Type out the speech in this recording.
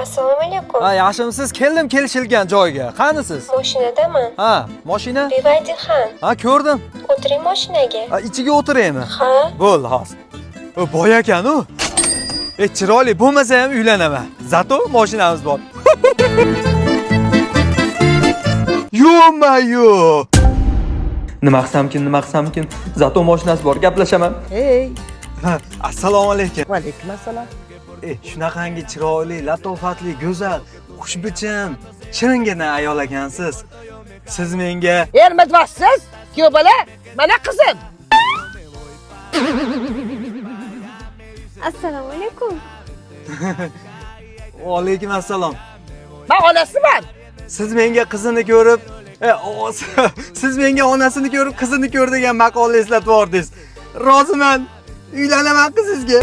Assalomu alaykum. Ha, yaxshimisiz? Keldim kelishilgan joyga. Qani siz? Mashinadaman. Ha, mashina? Bevaydirxon. Ha, ko'rdim. O'tiring mashinaga. Ha, ichiga o'tiraymi? Ha. Bo'l, hozir. O boy ekan u. Chiroyli bo'lmasa ham uylanaman. Zato mashinamiz bor. Yo-mayo. Nima qilsamkin? Zato mashinasi bor, gaplashaman. Hey, Assalomu alaykum. va alaykum assalom. Shunaqangi chiroyli, latofatli, go'zal, xushbichim, shiringina ayol ekansiz. Siz menga Ermatvassiz, ku bola, mana qizim. Assalomu alaykum. Va alaykum assalom. Men onasiman. Siz menga qizini ko'rib, siz menga onasini ko'rib, qizini ko'r degan maqolni eslatib yordingiz. Roziman. Uylanaman qizingizga.